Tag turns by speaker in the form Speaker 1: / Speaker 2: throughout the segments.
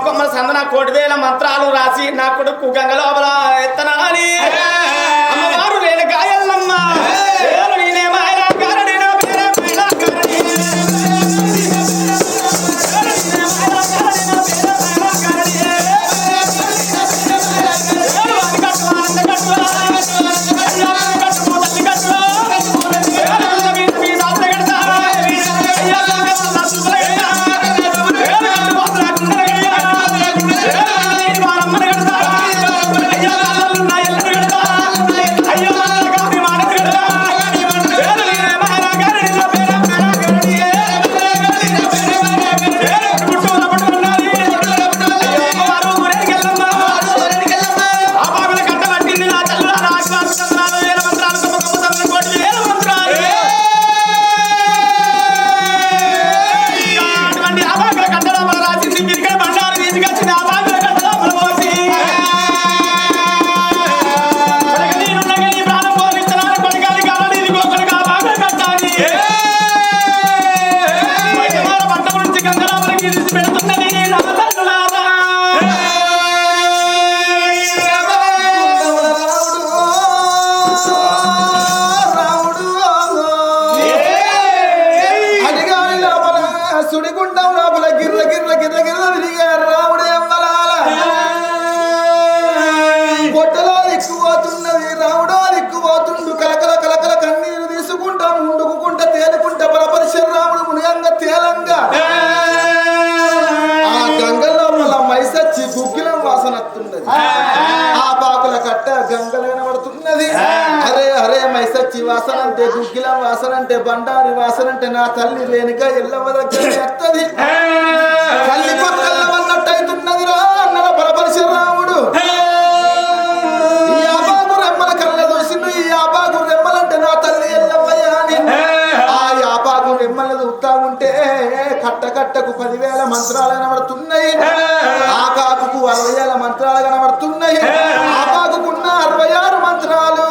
Speaker 1: కొమ్మల సందన 1,000 మంత్రాలు రాసి నా కొడుకు గంగ లోపల ఎత్తనాలి అమ్మవారు లేని గాయల్లమ్మ వాసనంటే గుగ్గిలం వాసనంటే బండారి వాసనంటే నా తల్లి రేణుక ఎల్లవ దగ్గర ఎత్తది తల్లి కొత్తన్నట్టయితున్నది రా అన్న బలపరిశరాముడు ఈ ఆబాగు రెమ్మల కళ్ళ దోసిండు ఈ ఆబాగు రెమ్మలంటే నా తల్లి ఎల్లవయ్యా అని ఆ ఆబాగు రెమ్మలు చూస్తా ఉంటే కట్టకు 10,000 మంత్రాలు కనబడుతున్నాయి ఆ కాకుకు 60,000 మంత్రాలు కనబడుతున్నాయి ఆ కాకుకున్న 66 మంత్రాలు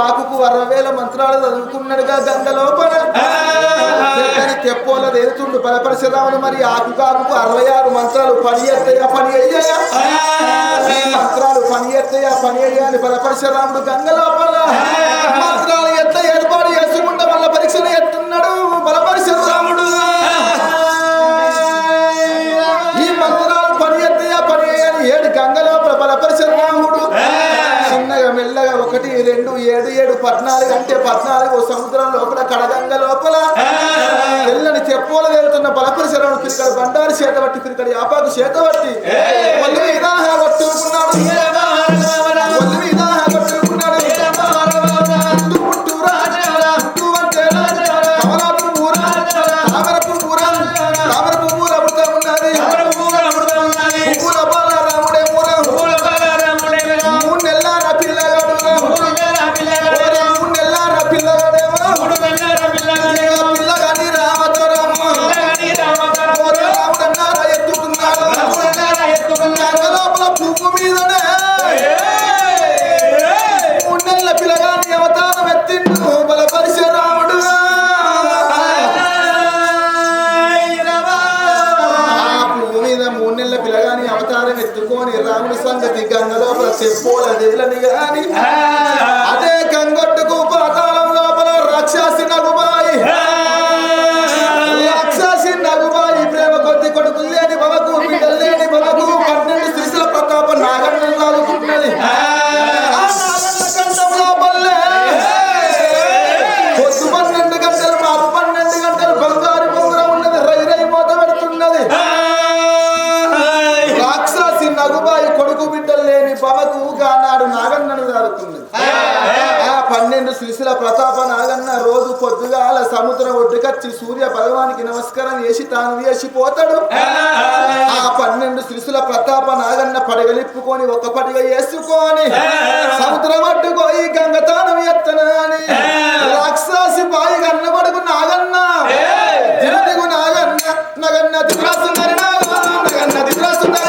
Speaker 1: ఆకుకు 60,000 మంత్రాలు చదువుకున్నాడుగా గంగ లోపల తెప్పోల దేరుతుండు బలపరిశరాముడు మరి ఆకుకు 66 మంత్రాలు పని ఎత్తయ్యా పని అయ్యాయా మంత్రాలు పని ఎత్తయ్యా పని అయ్యాని బలపరిశరాముడు గంగ లోపల మంత్రాలు ఎత్త ఏర్పాటు చేసుకుంటా వల్ల పరీక్షలు ఎత్తున్నాడు బలపరిశరాముడు ఈ మంత్రాలు పని ఎత్తయ్యా పని అయ్యాని 7 గంగ లోపల బలపరిశరాముడు చిన్నగా మెల్లగా 1 2 7 7 14 అంటే 14 సముద్రం లోపల కడగంగ లోపల తెల్లని తెప్పోల వెళ్తున్న బలపరిశరాముడు పిరికడు బండారు చేతబట్టి పిరికడు యాపాకు చేతబట్టి ఒళ్ళు మీద పట్టుకున్నాడు ఒళ్ళు మీద పట్టుకున్నాడు పిల్లగాని రామచరమ్మ పోలదేలని గాని అదే గంగొట్టుకు పాతాళం లోపల రాక్షసి నగుబాయి ప్రేమ కొద్ది కొడుకులు లేని బవకు బిడ్డలు లేని బవకు 12 శిశుల ప్రతాప నాగన్న లాగుతున్నది పొద్దు 12 గంటలు మాపు 12 గంటలు బంగారు బొంగుర ఉన్నది రై రై మోత పెడుతున్నది రాక్షసి నగుబాయి కొడుకు బిడ్డలు లేని బవకు గానాడు నాగన్నను దారుతున్నది ఆ 12 శిశుల ప్రతాప నాగన్న రోజు పొద్దుగాల సముద్రం ఒడ్డుకచ్చి సూర్య భగవానికి నమస్కారం చేసి తాను వేసిపోతాడు ఆ 12 శిశుల ప్రతాప నాగన్న పడగలిప్పుకొని ఒక పడిగ వేసుకొని సముద్రం అడ్డుకోయి గంగతానం ఎత్తనని రాక్షసి బాయి గన్న కొడుకు నాగన్న దినదిగు నాగన్న నగన్న దిగురాసుందరి నగన్న దిగురాసుందరి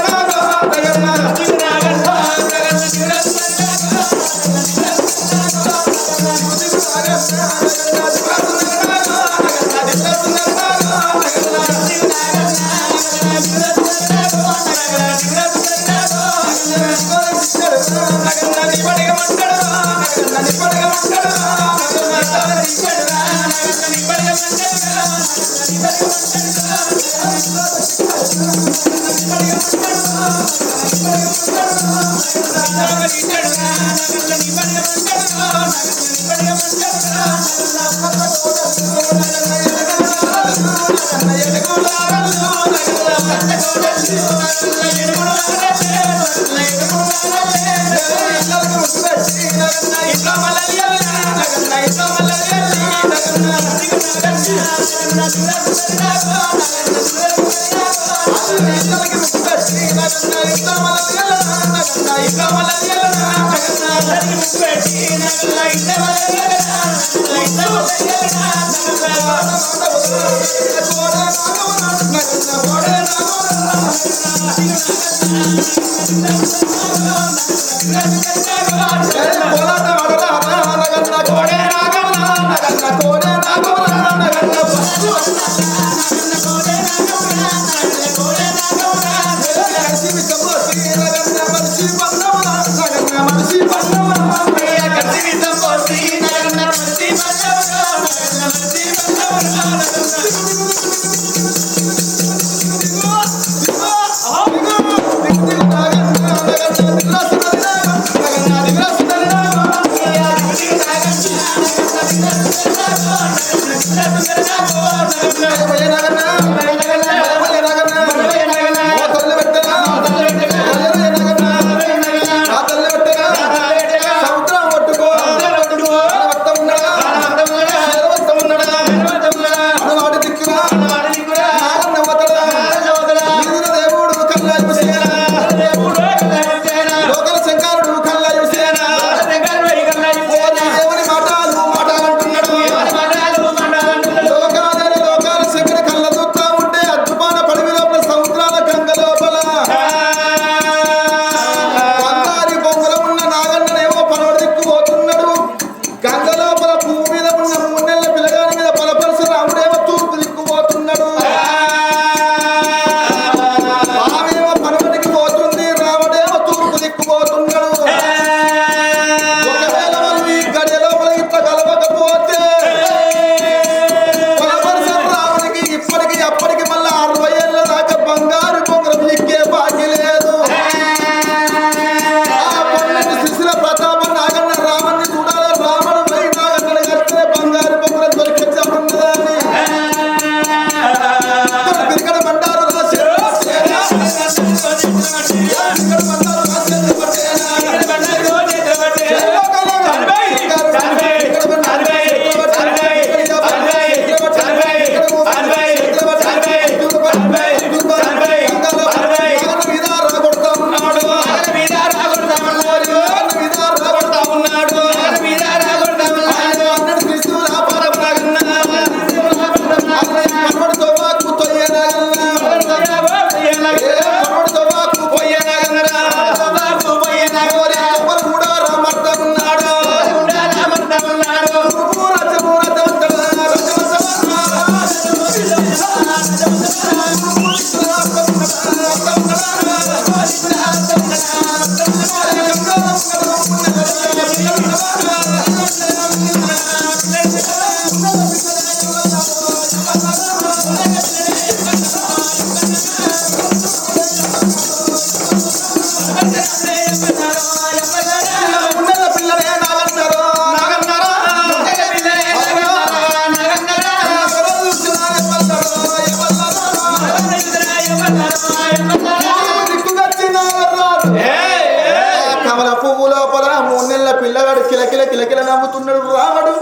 Speaker 1: కమల పువ్వు లోపల 3 నెలల పిల్లగాడు కిలకిల కిలకిల నవ్వుతున్నాడు రాముడు.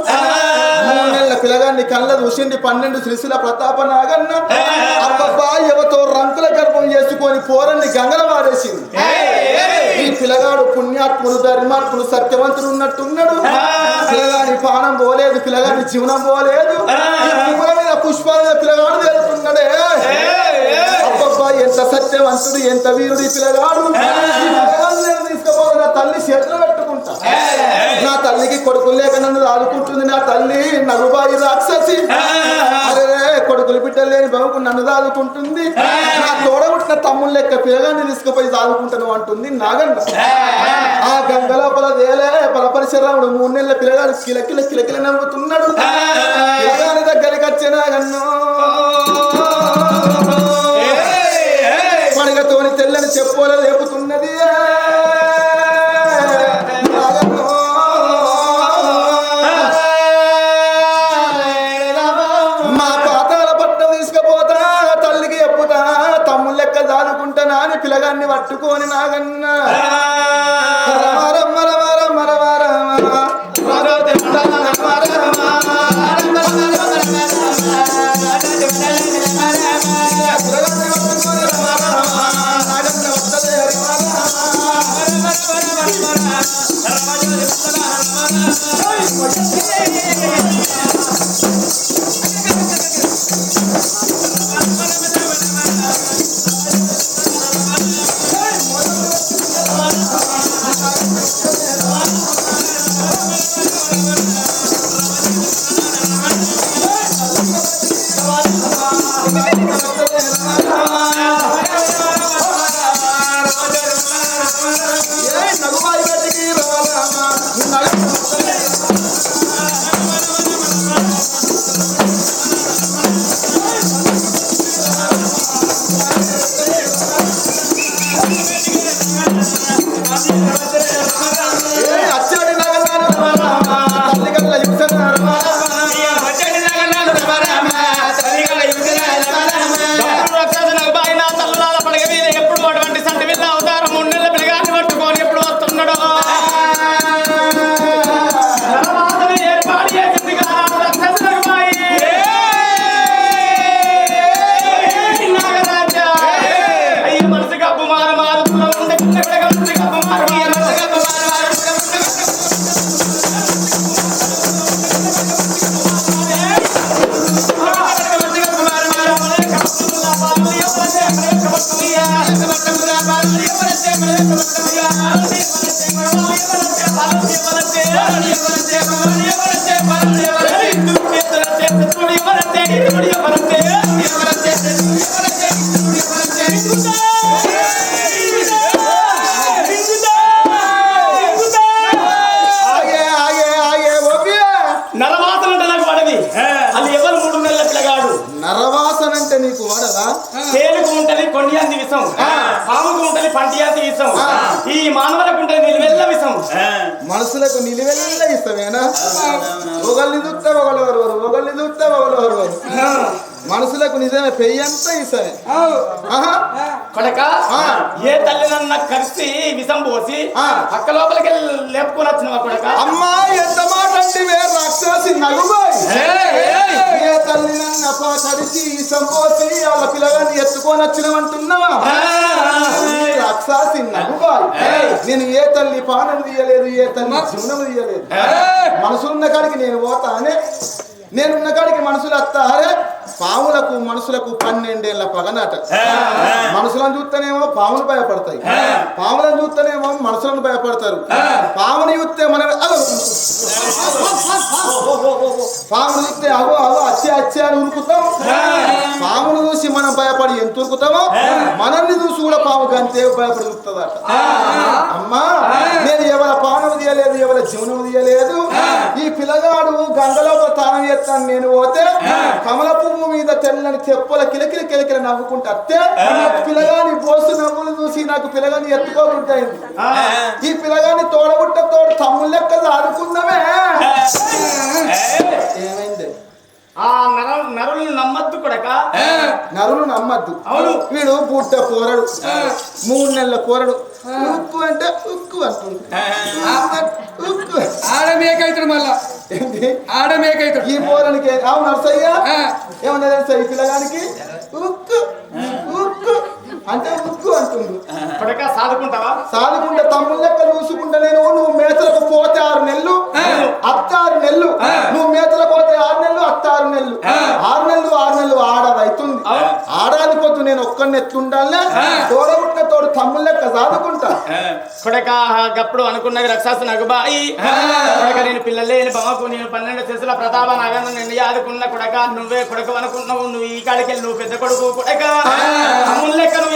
Speaker 1: 3 నెలల పిల్లగాడిని కళ్ళ చూసింది 12 శ్రీశిల ప్రతాప నాగన్న. అబ్బబ్బా ఎవతో రంకుల గర్భం చేసుకొని పోరన్ని గంగల వారేసింది. ఈ పిల్లగాడు పుణ్యాత్ముడు ధర్మాత్ముడు సత్యవంతుడు ఉన్నట్టున్నాడు. పిల్లగాని పానం పోలేదు, పిల్లగాని జీవనం పోలేదు. పువ్వుల మీద పుష్పాల మీద పిల్లగాడు వెళ్తున్నాడే. అబ్బబ్బా ఎంత సత్యవంతుడు ఎంత వీరుడు ఈ పిల్లగాడు. తీసుకుపోదు నా తల్లి చేతులు పెట్టుకుంటా. నా తల్లికి కొడుకులు లేక నన్ను దాదుకుంటుంది. నా తల్లి నగుబాయి రాక్షసి. అరే కొడుకులు బిడ్డలు లేని బాబుకు నన్ను దాదుకుంటుంది. నా తోడబుట్టిన తమ్ముళ్ళు లెక్క పిల్లగాన్ని తీసుకుపోయి దాదుకుంటాను అంటుంది నాగన్న. ఆ గంగ లోపల వేలే బలపరిశరాముడు 3 నెలల పిల్లగాడు కిలకిల కిలకిల నవ్వుతున్నాడు. పిల్లగాని దగ్గరికి వచ్చే నాగన్ను పడగతోని తెల్లని చెప్పుల లేపుతున్నది. మా పాతాల పట్ట తీసుకుపోతా తల్లికి చెప్పుతా తమ్ముళ్ళ లెక్క దాదుకుంటానా అని పిల్లగాన్ని పట్టుకొని నాగన్న మనసులకు నిలువెల్ల ఇస్తామేనా? ఒకళ్ళని చూస్తే ఒకళ్ళని చూస్తే ఒకళ్ళు మనసులకు నిజమే పెయ్యంతా ఇస్తామే.
Speaker 2: కొడక ఏ తల్లినన్న కలిసి విషం పోసి పక్క లోపలికి లేపుకొని వచ్చినవా కొడక?
Speaker 1: అమ్మా ఎంత మాట అంటే రాక్షసి నలుబాయి. ఏ తల్లినన్న కలిసి విషం పోసి వాళ్ళ పిల్లగాన్ని ఎత్తుకొని వచ్చినవంటున్నావా? రాక్షసి నలుబాయి. నేను ఏ తల్లి పానం తీయలేదు, ఏ తల్లి జీవనం తీయలేదు. మనసులున్న కాడికి నేను పోతానే, నేనున్న కాడికి మనుషులు వస్తారే. పాములకు మనుషులకు 12 ఏళ్ల పగనాట. మనుషులను చూస్తేనేమో పాములు భయపడతాయి, పాములను చూస్తేనేమో మనుషులను భయపడతారు. పాముని చూస్తే మనం పామును చూస్తే అగో అగో అచ్చే అచ్చే అని ఉరుకుతాం. పామును చూసి మనం భయపడి ఎంత ఉరుకుతామో మనల్ని చూసి కూడా పాము అంతే భయపడి ఉరుకుతుందట. అమ్మా నేను ఎవరి పానం తీయలేదు, ఎవరి జీవనం తీయలేదు. ఈ పిల్లగాడు గంగలో తానం చేస్తాను నేను పోతే కమల పువ్వు మీద తెల్లని చెప్పుల కిలకిల కిలకిల నవ్వుకుంటా అత్తే పిల్లగాని పోసు నవ్వులు చూసి నాకు పిల్లగాని ఎత్తుకోకుంటాయింది. ఈ పిల్లగాని తోడబుట్ట తోడు తమ్ముళ్ళ లెక్క ఆడుకున్నామే. ఏమైంది?
Speaker 2: ఆ నరులను నమ్మద్దు కొడక.
Speaker 1: నరులు నమ్మద్దు.
Speaker 2: అవును.
Speaker 1: వీడు పుట్ట కూరడు 3 నెలల కూరడు ఉక్కు అంటే ఉక్కు అంటుంది. ఉక్కు
Speaker 3: ఆడమేకైతాడు మళ్ళా
Speaker 1: ఏంటి
Speaker 3: ఆడమేకైతాడు
Speaker 1: ఈ పోరానికి. అవును నర్సయ్య ఏమన్నా తెలుసా ఈ పిల్లగానికి ఉక్కు ఉక్కు అంటే ఉక్కు అంటుంది.
Speaker 2: కొడక సాదుకుంటావా?
Speaker 1: సాదుకుంటే తమ్ముళ్ళ లెక్క చూసుకుంటా నేను. నువ్వు మేతలకు పోతే 6 నెలలు అత్త 6 నెలలు, నువ్వు మేతలకు పోతే 6 నెలలు అత్త 6 నెలలు, 6 నెలలు ఆడదవుతుంది. ఆడాది పొద్దు నేను ఒక్కడిని ఎత్తుండాలే తోడబుట్టిన తోడు తమ్ముళ్ళ లెక్క సాదుకుంటా.
Speaker 2: కొడక గప్పుడు అనుకున్నది రక్షాసు నగుబాయి కొడక. నేను పిల్లలేని బామకు నేను 12 శిశుల ప్రతాప నగను నిన్ను యాదుకున్న కొడక. నువ్వే కొడక అనుకున్నావు. నువ్వు ఈ కాడికి నువ్వు పెద్ద కొడుకు కొడక. తమ్ముళ్ళ లెక్క నువ్వు